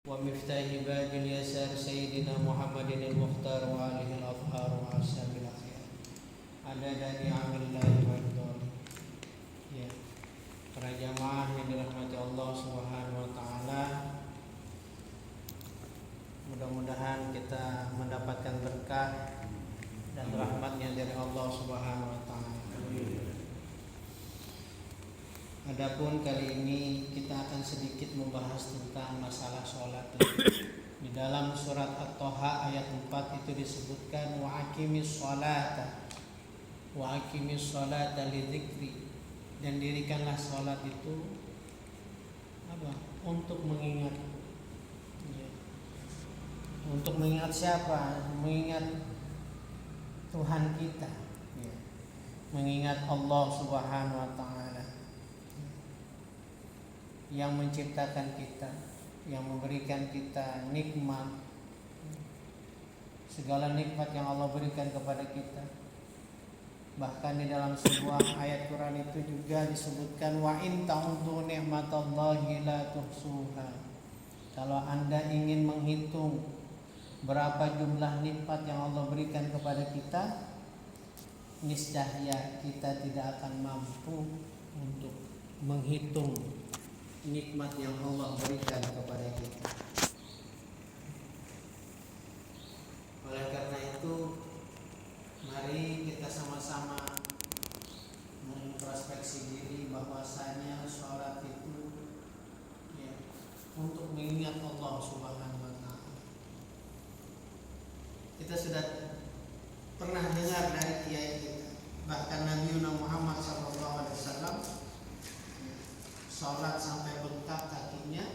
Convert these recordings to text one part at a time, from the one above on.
ومفتاح باب اليسار سيدنا محمد المختار وآله الأطهار وأصحابه الأخيار عدد نعم الله والدار. Ya, para jamaah yang dirahmati Allah Subhanahu wa taala, mudah-mudahan kita mendapatkan berkah dan rahmatnya dari Allah Subhanahu wa taala. Adapun kali ini kita akan sedikit membahas tentang masalah sholat. Di dalam surat At-Toha ayat 4 itu disebutkan wa aqimis sholata lidzikri, dan dirikanlah sholat itu untuk mengingat. Untuk mengingat siapa? Mengingat Tuhan kita, mengingat Allah Subhanahu wa taala yang menciptakan kita, yang memberikan kita nikmat, segala nikmat yang Allah berikan kepada kita. Bahkan di dalam sebuah ayat Quran itu juga disebutkan wa in ta'udzu ni'matallahi la tuhsuha. Kalau Anda ingin menghitung berapa jumlah nikmat yang Allah berikan kepada kita, niscaya kita tidak akan mampu untuk menghitung nikmat yang Allah berikan kepada kita. Oleh karena itu, mari kita sama-sama mengintrospeksi diri bahwasanya sholat itu untuk mengingat Allah Subhanahu wa taala. Kita sudah pernah dengar dari kiai kita, bahkan Nabi Muhammad SAW sholat sampai bengkak kakinya,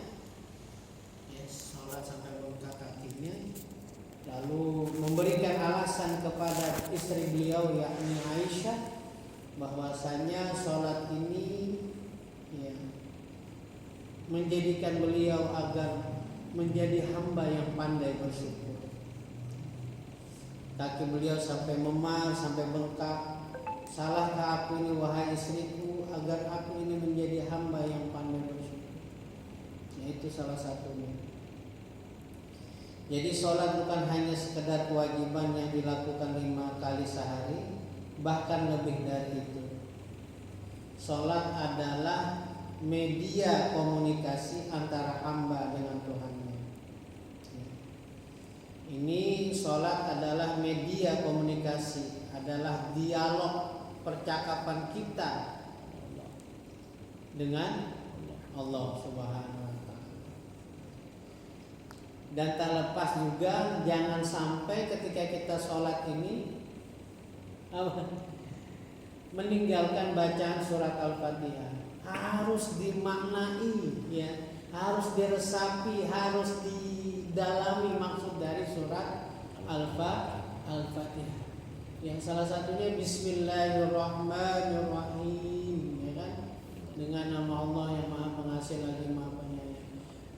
sholat sampai bengkak kakinya, lalu memberikan alasan kepada istri beliau yakni Aisyah bahwasanya sholat ini menjadikan beliau agar menjadi hamba yang pandai bersyukur. Kaki beliau sampai memar, sampai bengkak. Salahkah aku ini wahai istriku agar aku ini menjadi hamba yang pandai bersyukur? Itu salah satunya. Jadi sholat bukan hanya sekedar kewajiban yang dilakukan 5 kali sehari, bahkan lebih dari itu. Sholat adalah media komunikasi antara hamba dengan Tuhannya. Ini sholat adalah media komunikasi, adalah dialog percakapan kita dengan Allah Subhanahu wa taala. Dan tak lepas juga jangan sampai ketika kita sholat ini meninggalkan bacaan surat Al-Fatihah. Harus dimaknai, harus diresapi, harus didalami maksud dari surat Al-Fatihah. Yang salah satunya Bismillahirrahmanirrahim, dengan nama Allah yang Maha Pengasih lagi Maha Penyayang.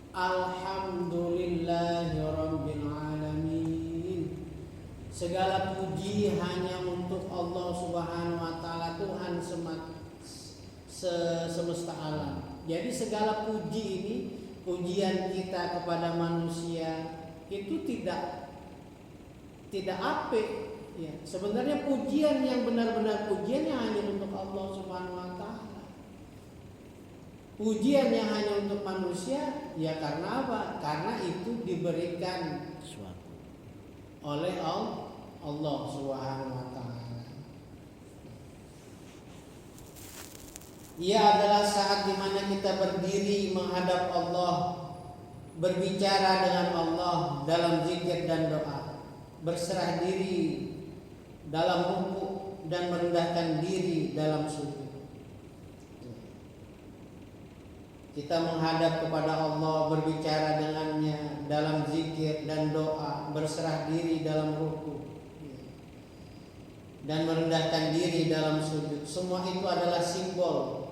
Alhamdulillahirabbil alamin. Segala puji hanya untuk Allah Subhanahu wa taala, Tuhan semesta alam. Jadi segala puji ini, pujian kita kepada manusia itu tidak apik. Sebenarnya pujian yang benar-benar pujian yang hanya untuk Allah Subhanahu wa taala. Pujian yang hanya untuk manusia, karena apa? Karena itu diberikan oleh Allah Subhanahu wa taala. Ia adalah saat di mana kita berdiri menghadap Allah, berbicara dengan Allah dalam zikir dan doa, berserah diri dalam rukuk dan merendahkan diri dalam sujud. Kita menghadap kepada Allah, berbicara dengannya dalam zikir dan doa, berserah diri dalam rukuk dan merendahkan diri dalam sujud. Semua itu adalah simbol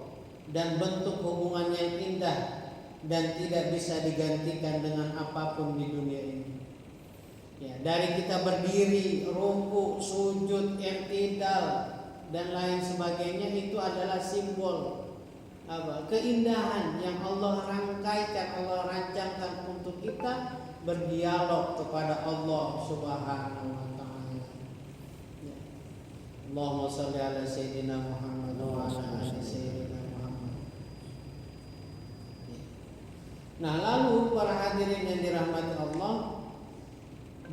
dan bentuk hubungan yang indah dan tidak bisa digantikan dengan apapun di dunia ini. Dari kita berdiri, rukuk, sujud, i'tidal dan lain sebagainya, itu adalah simbol keindahan yang Allah rangkaikan, Allah rancangkan untuk kita berdialog kepada Allah Subhanahu wa taala. Ya. Allahumma shalli ala sayyidina Muhammad wa ala ali sayyidina Muhammad. Ya. Nah, lalu para hadirin yang dirahmati Allah,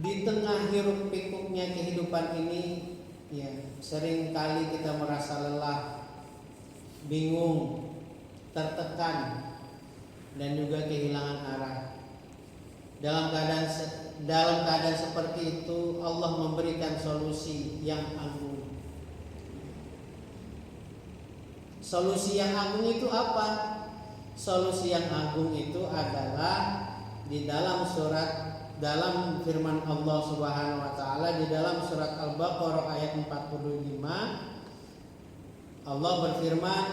di tengah hiruk pikuknya kehidupan ini, ya, sering kali kita merasa lelah, bingung, tertekan, dan juga kehilangan arah. Dalam keadaan seperti itu, Allah memberikan solusi yang agung. Solusi yang agung itu apa? Solusi yang agung itu adalah di dalam firman Allah Subhanahu wa taala di dalam surat Al-Baqarah ayat 45. Allah berfirman,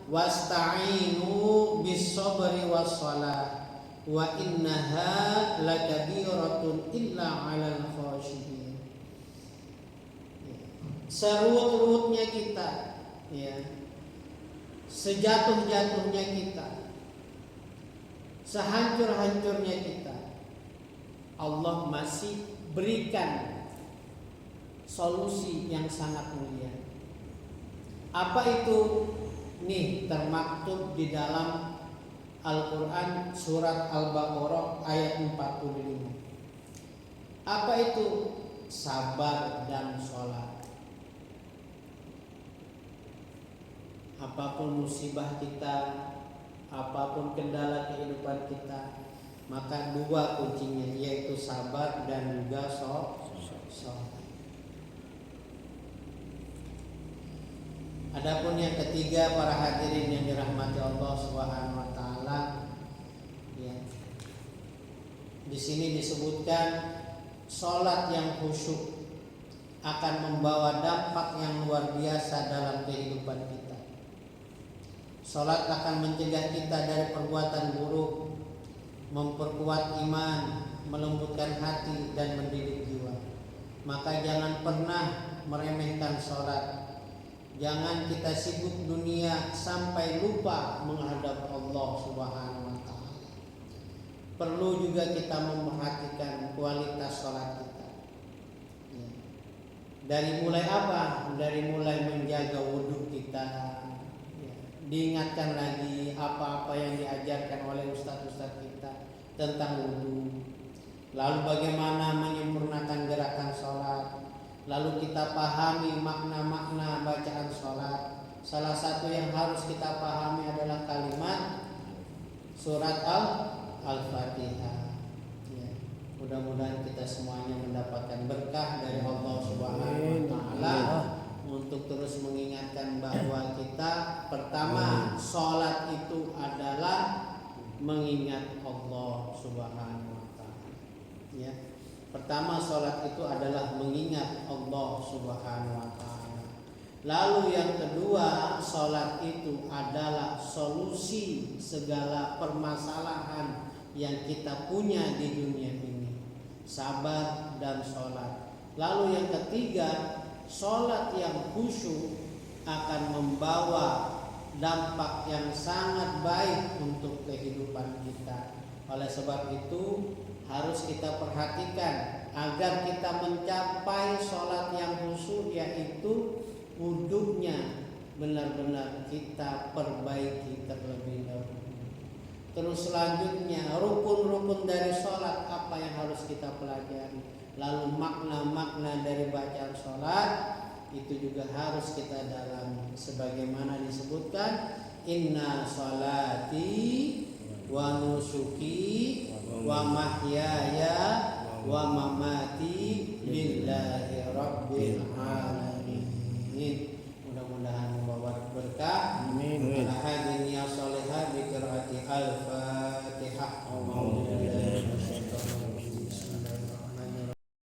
wasta'inu bis-sabri was-shalah wa innaha lakabiratun illa 'alal khashiyin. Seruut-ruutnya kita, ya, sejatuh-jatuhnya kita, sehancur-hancurnya kita, Allah masih berikan solusi yang sangat mulia. Apa itu? Nih termaktub di dalam Al-Quran surat Al-Baqarah ayat 45. Apa itu? Sabar dan sholat. Apapun musibah kita, apapun kendala kehidupan kita, maka dua kuncinya, yaitu sabar dan juga sholat. Adapun yang ketiga, para hadirin yang dirahmati Allah Subhanahu wa taala, ya. Di sini disebutkan salat yang khusyuk akan membawa dampak yang luar biasa dalam kehidupan kita. Salat akan mencegah kita dari perbuatan buruk, memperkuat iman, melembutkan hati dan mendidik jiwa. Maka jangan pernah meremehkan salat. Jangan kita sibuk dunia sampai lupa menghadap Allah Subhanahu wa taala. Perlu juga kita memperhatikan kualitas sholat kita. Ya. Dari mulai apa? Dari mulai menjaga wudhu kita. Ya. Diingatkan lagi apa-apa yang diajarkan oleh ustadz-ustadz kita tentang wudhu. Lalu bagaimana menyempurnakan gerakan sholat. Lalu kita pahami makna-makna bacaan sholat. Salah satu yang harus kita pahami adalah kalimat surat Al-Fatihah. Ya. Mudah-mudahan kita semuanya mendapatkan berkah dari Allah Subhanahu wa taala untuk terus mengingatkan bahwa kita pertama sholat itu adalah mengingat Allah Subhanahu wa taala. Ya. Pertama, sholat itu adalah mengingat Allah Subhanahu wa taala. Lalu yang kedua, sholat itu adalah solusi segala permasalahan yang kita punya di dunia ini. Sabar dan sholat. Lalu yang ketiga, sholat yang khusyuk akan membawa dampak yang sangat baik untuk kehidupan kita. Oleh sebab itu harus kita perhatikan agar kita mencapai sholat yang khusyuk, yaitu wudhunya benar-benar kita perbaiki terlebih dahulu. Terus selanjutnya rukun-rukun dari sholat apa yang harus kita pelajari. Lalu makna-makna dari bacaan sholat itu juga harus kita dalami. Sebagaimana disebutkan, inna sholati wa nusuki wa mahyaya wa mamati lillahi rabbil alamin. Mudah-mudahan membawa berkah